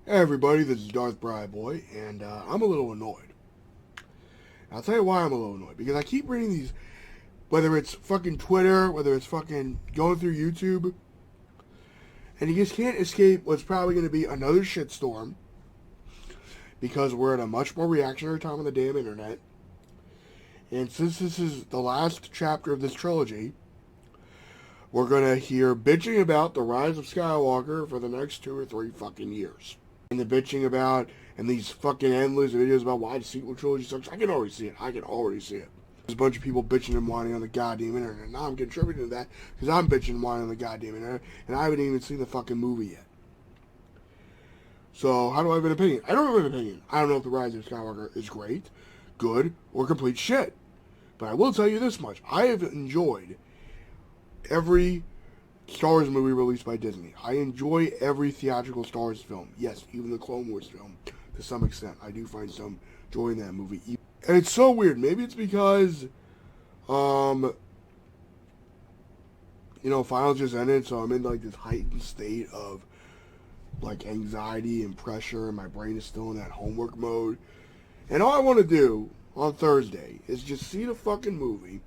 Hey everybody, this is Darth Boy, and I'm a little annoyed. I'll tell you why I'm a little annoyed. Because I keep reading these, whether it's fucking Twitter, whether it's fucking going through YouTube, and you just can't escape what's probably going to be another shitstorm. Because we're at a much more reactionary time on the damn internet. And since this is the last chapter of this trilogy, we're going to hear bitching about the Rise of Skywalker for the next 2 or 3 fucking years. And the bitching about, and these fucking endless videos about why the sequel trilogy sucks. I can already see it. There's a bunch of people bitching and whining on the goddamn internet. Now I'm contributing to that because I'm bitching and whining on the goddamn internet, and I haven't even seen the fucking movie yet. So how do I have an opinion? I don't have an opinion. I don't know if the Rise of Skywalker is great, good, or complete shit. But I will tell you this much. I have enjoyed every Star Wars movie released by Disney. I enjoy every theatrical Star Wars film. Yes, even the Clone Wars film, to some extent. I do find some joy in that movie. And it's so weird. Maybe it's because, finals just ended, so I'm in, like, this heightened state of, like, anxiety and pressure, and my brain is still in that homework mode. And all I want to do on Thursday is just see the fucking movie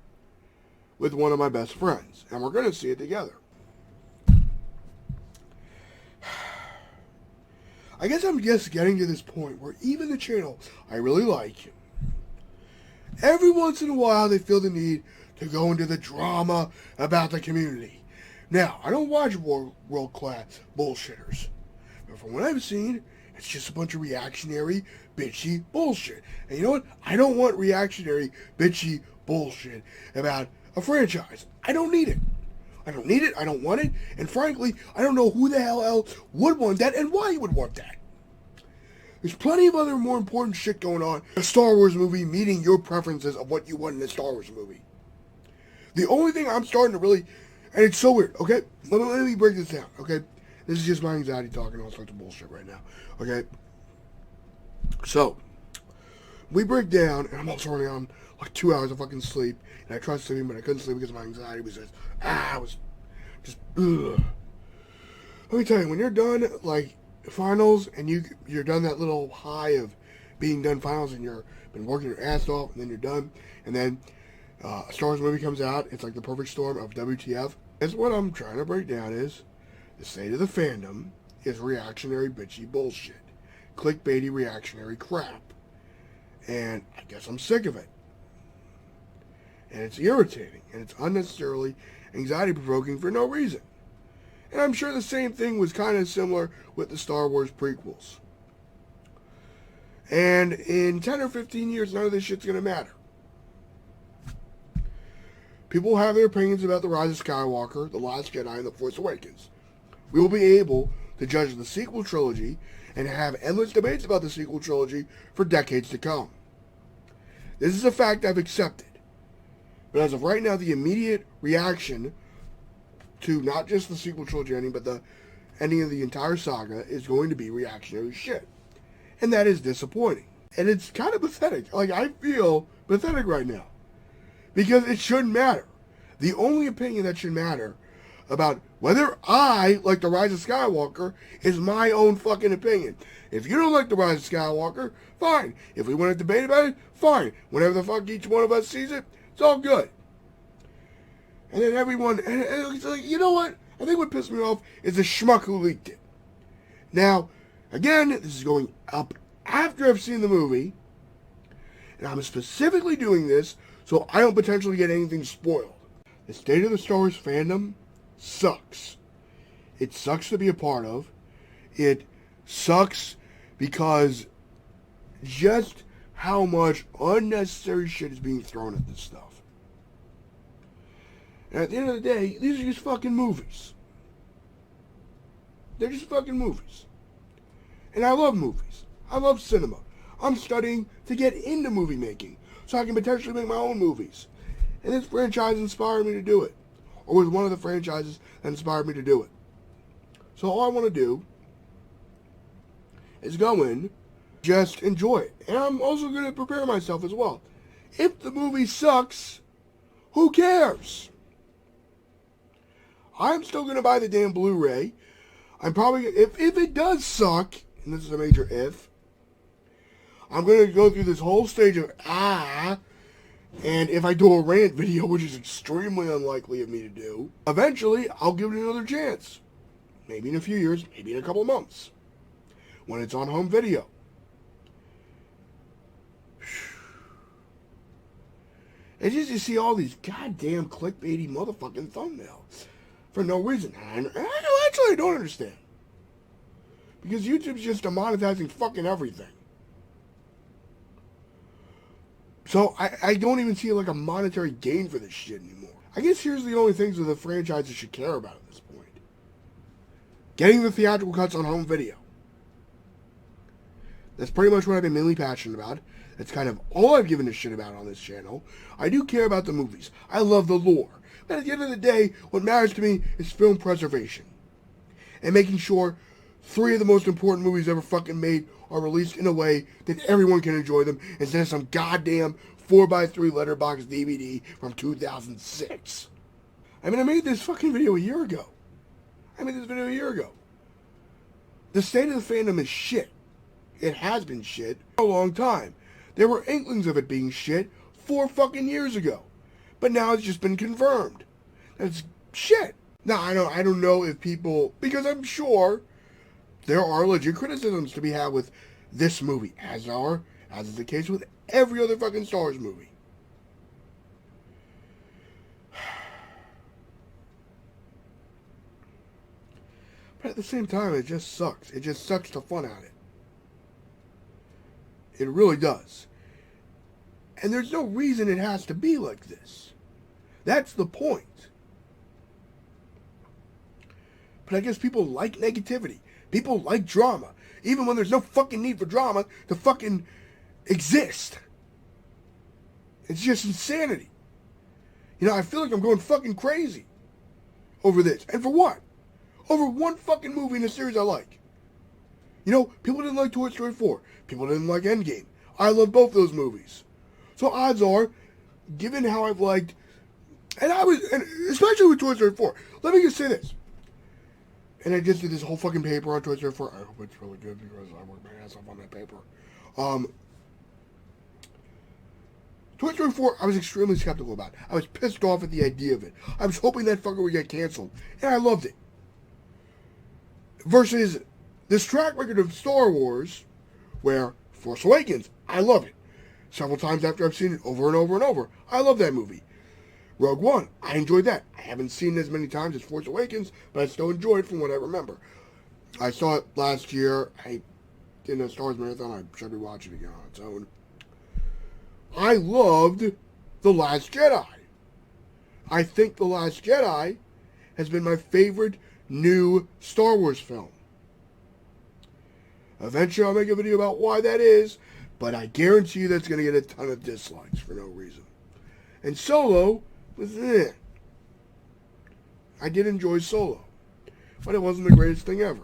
with one of my best friends. And we're going to see it together. I guess I'm just getting to this point where even the channel I really like, every once in a while they feel the need to go into the drama about the community. Now, I don't watch world-class bullshitters, but from what I've seen, it's just a bunch of reactionary, bitchy bullshit. And you know what? I don't want reactionary, bitchy bullshit about a franchise. I don't need it. I don't want it, and frankly, I don't know who the hell else would want that and why you would want that. There's plenty of other more important shit going on in a Star Wars movie meeting your preferences of what you want in a Star Wars movie. The only thing I'm starting to really, and it's so weird, okay? Let me break this down, okay? This is just my anxiety talking all sorts of bullshit right now, okay? So, we break down, and I'm also running on like 2 hours of fucking sleep, and I tried sleeping, but I couldn't sleep because my anxiety was just, ugh. Let me tell you, when you're done, like, finals, and you're done that little high of being done finals, and you've been working your ass off, and then you're done, and then a Star Wars movie comes out, it's like the perfect storm of WTF. That's what I'm trying to break down is, the state of the fandom is reactionary bitchy bullshit. Clickbaity reactionary crap. And I guess I'm sick of it. And it's irritating, and it's unnecessarily anxiety-provoking for no reason. And I'm sure the same thing was kind of similar with the Star Wars prequels. And in 10 or 15 years, none of this shit's going to matter. People have their opinions about the Rise of Skywalker, The Last Jedi, and The Force Awakens. We will be able to judge the sequel trilogy and have endless debates about the sequel trilogy for decades to come. This is a fact I've accepted. But as of right now, the immediate reaction to not just the sequel trilogy ending, but the ending of the entire saga is going to be reactionary shit. And that is disappointing. And it's kind of pathetic. Like, I feel pathetic right now. Because it shouldn't matter. The only opinion that should matter about whether I like the Rise of Skywalker is my own fucking opinion. If you don't like the Rise of Skywalker, fine. If we want to debate about it, fine. Whenever the fuck each one of us sees it, it's all good. And then everyone, and it's like, you know what? I think what pissed me off is the schmuck who leaked it. Now, again, this is going up after I've seen the movie, and I'm specifically doing this so I don't potentially get anything spoiled. The state of the Star Wars fandom sucks. It sucks to be a part of. It sucks because just how much unnecessary shit is being thrown at this stuff. And at the end of the day, these are just fucking movies. They're just fucking movies. And I love movies. I love cinema. I'm studying to get into movie making so I can potentially make my own movies. And this franchise inspired me to do it. Or was one of the franchises that inspired me to do it. So all I want to do is go in, just enjoy it. And I'm also going to prepare myself as well. If the movie sucks, who cares? I'm still going to buy the damn Blu-ray. I'm probably, if it does suck, and this is a major if, I'm going to go through this whole stage of and if I do a rant video, which is extremely unlikely of me to do, eventually I'll give it another chance. Maybe in a few years, maybe in a couple of months, when it's on home video. It's just you see all these goddamn clickbaity motherfucking thumbnails for no reason. And I don't understand. Because YouTube's just demonetizing fucking everything. So I don't even see like a monetary gain for this shit anymore. I guess here's the only things that the franchises should care about at this point. Getting the theatrical cuts on home video. That's pretty much what I've been mainly passionate about. That's kind of all I've given a shit about on this channel. I do care about the movies. I love the lore. But at the end of the day, what matters to me is film preservation. And making sure 3 of the most important movies ever fucking made are released in a way that everyone can enjoy them instead of some goddamn 4x3 letterbox DVD from 2006. I mean, I made this fucking video a year ago. The state of the fandom is shit. It has been shit for a long time. There were inklings of it being shit 4 fucking years ago. But now it's just been confirmed. That's shit. Now, I don't know if people, because I'm sure there are legit criticisms to be had with this movie, as is the case with every other fucking Star Wars movie. But at the same time, it just sucks. It just sucks the fun out of it. It really does. And there's no reason it has to be like this. That's the point. But I guess people like negativity. People like drama. Even when there's no fucking need for drama to fucking exist. It's just insanity. You know, I feel like I'm going fucking crazy over this. And for what? Over one fucking movie in a series I like. You know, people didn't like Toy Story 4. People didn't like Endgame. I love both those movies. So odds are, given how I've liked, and especially with Toy Story 4, let me just say this. And I just did this whole fucking paper on Toy Story 4. I hope it's really good because I worked my ass off on that paper. Toy Story 4, I was extremely skeptical about. I was pissed off at the idea of it. I was hoping that fucker would get canceled. And I loved it. Versus this track record of Star Wars, where Force Awakens, I love it. Several times after I've seen it over and over and over. I love that movie. Rogue One, I enjoyed that. I haven't seen it as many times as Force Awakens, but I still enjoyed it from what I remember. I saw it last year. I did a Star Wars marathon. I should be watching it again on its own. I loved The Last Jedi. I think The Last Jedi has been my favorite new Star Wars film. Eventually I'll make a video about why that is, but I guarantee you that's going to get a ton of dislikes for no reason. And Solo was I did enjoy Solo, but it wasn't the greatest thing ever.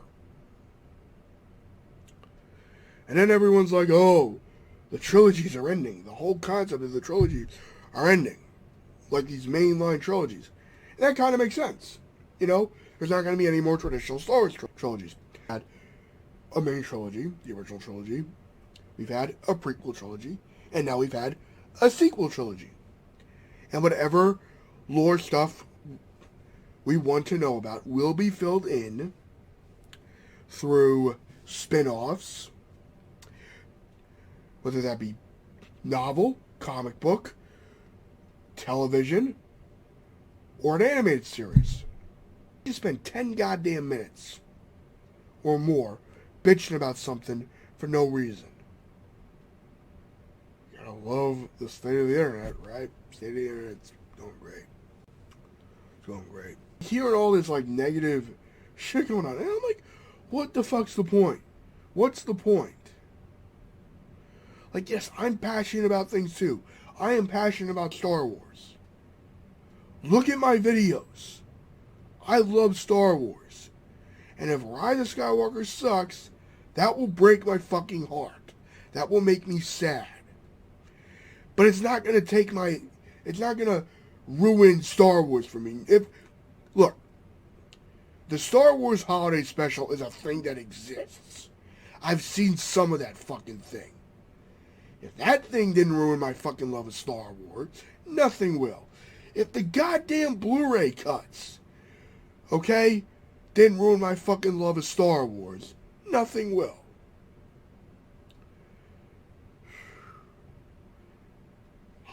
And then everyone's like, oh, the trilogies are ending. The whole concept of the trilogies are ending. Like these mainline trilogies. And that kind of makes sense. You know, there's not going to be any more traditional Star Wars trilogies. We had a main trilogy, the original trilogy. We've had a prequel trilogy. And now we've had a sequel trilogy. And whatever lore stuff we want to know about will be filled in through spin-offs, whether that be novel, comic book, television, or an animated series. You spend 10 goddamn minutes or more bitching about something for no reason. You gotta love the state of the internet, right? State of the internet's going great. It's going great. Hearing all this like negative shit going on, and I'm like, what the fuck's the point? What's the point? Like, yes, I'm passionate about things too. I am passionate about Star Wars. Look at my videos. I love Star Wars. And if Rise of Skywalker sucks, that will break my fucking heart. That will make me sad. But it's not going to it's not going to ruin Star Wars for me. Look, the Star Wars Holiday Special is a thing that exists. I've seen some of that fucking thing. If that thing didn't ruin my fucking love of Star Wars, nothing will. If the goddamn Blu-ray cuts, okay, didn't ruin my fucking love of Star Wars, nothing will.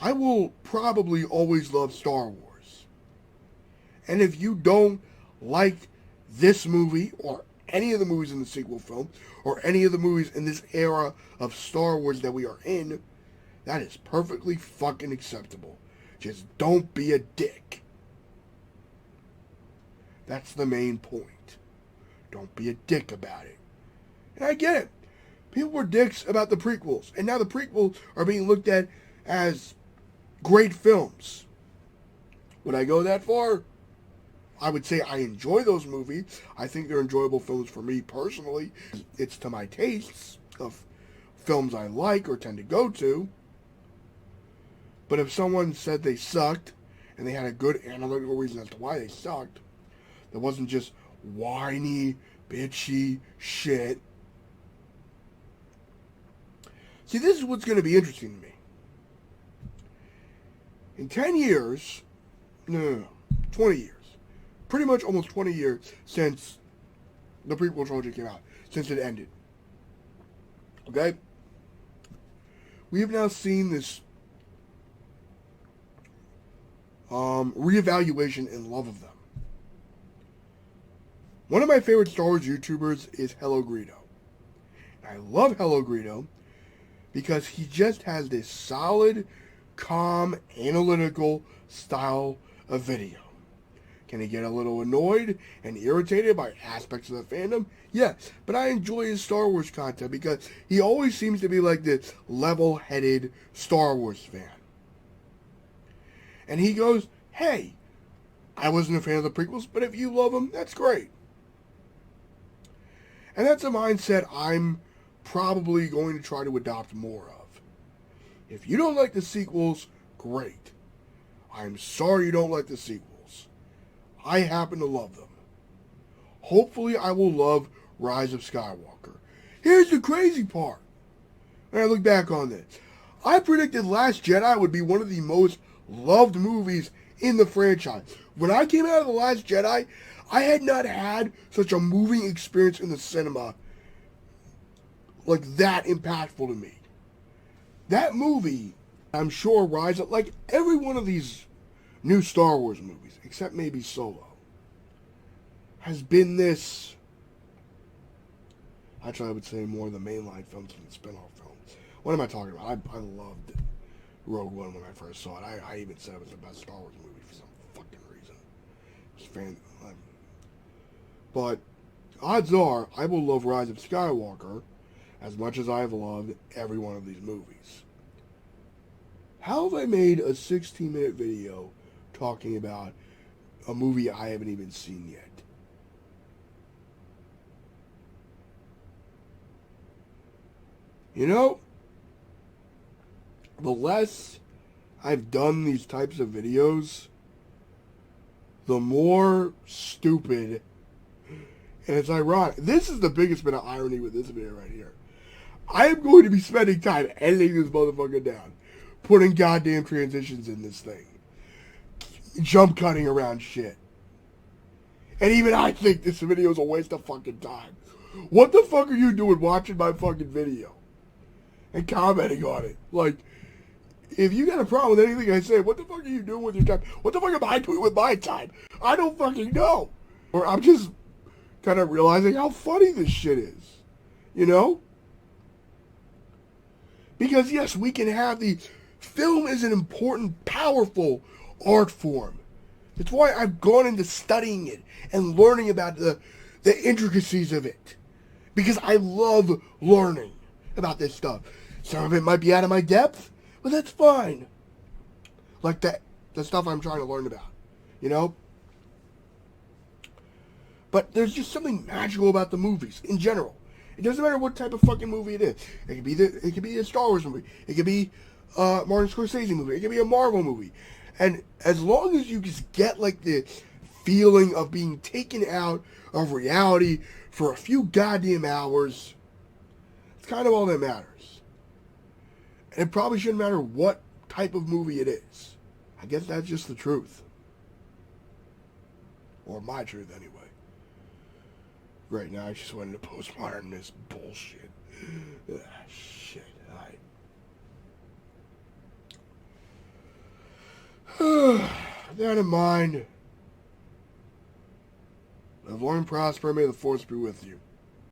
I will probably always love Star Wars. And if you don't like this movie, or any of the movies in the sequel film, or any of the movies in this era of Star Wars that we are in, that is perfectly fucking acceptable. Just don't be a dick. That's the main point. Don't be a dick about it. And I get it. People were dicks about the prequels, and now the prequels are being looked at as great films. Would I go that far? I would say I enjoy those movies. I think they're enjoyable films for me personally. It's to my tastes of films I like or tend to go to. But if someone said they sucked, and they had a good analytical reason as to why they sucked, that wasn't just whiny, bitchy shit. See, this is what's going to be interesting to me. In 10 years, no, 20 years, pretty much almost 20 years since the prequel trilogy came out, since it ended. Okay? We have now seen this reevaluation and love of them. One of my favorite Star Wars YouTubers is Hello Greedo. I love Hello Greedo because he just has this solid, calm, analytical style of video. Can he get a little annoyed and irritated by aspects of the fandom? Yes, but I enjoy his Star Wars content because he always seems to be like this level-headed Star Wars fan. And he goes, hey, I wasn't a fan of the prequels, but if you love them, that's great. And that's a mindset I'm probably going to try to adopt more of. If you don't like the sequels, great. I'm sorry you don't like the sequels. I happen to love them. Hopefully I will love Rise of Skywalker. Here's the crazy part. When I look back on this, I predicted Last Jedi would be one of the most loved movies in the franchise. When I came out of The Last Jedi, I had not had such a moving experience in the cinema like that impactful to me. That movie, I'm sure, Rise of, like every one of these new Star Wars movies, except maybe Solo, has been this, actually I would say more of the mainline films than the spin-off films. What am I talking about? I loved Rogue One when I first saw it. I even said it was the best Star Wars movie for some fucking reason. But odds are I will love Rise of Skywalker as much as I've loved every one of these movies. How have I made a 16-minute video talking about a movie I haven't even seen yet? You know, the less I've done these types of videos, the more stupid, and it's ironic. This is the biggest bit of irony with this video right here. I am going to be spending time editing this motherfucker down, putting goddamn transitions in this thing, jump cutting around shit. And even I think this video is a waste of fucking time. What the fuck are you doing watching my fucking video and commenting on it? Like, if you got a problem with anything I say, what the fuck are you doing with your time? What the fuck am I doing with my time? I don't fucking know. Or I'm just kind of realizing how funny this shit is. You know? Because yes, we can have film is an important, powerful art form. It's why I've gone into studying it and learning about the intricacies of it. Because I love learning about this stuff. Some of it might be out of my depth, but that's fine. Like the stuff I'm trying to learn about, you know? But there's just something magical about the movies in general. It doesn't matter what type of fucking movie it is. It could be a Star Wars movie. It could be a Martin Scorsese movie. It could be a Marvel movie. And as long as you just get like the feeling of being taken out of reality for a few goddamn hours, It's kind of all that matters. And it probably shouldn't matter what type of movie it is. I guess that's just the truth. Or my truth, anyway. Right now, I just went into postmodernist bullshit. Shit. With that in mind, live long and prosper. May the force be with you.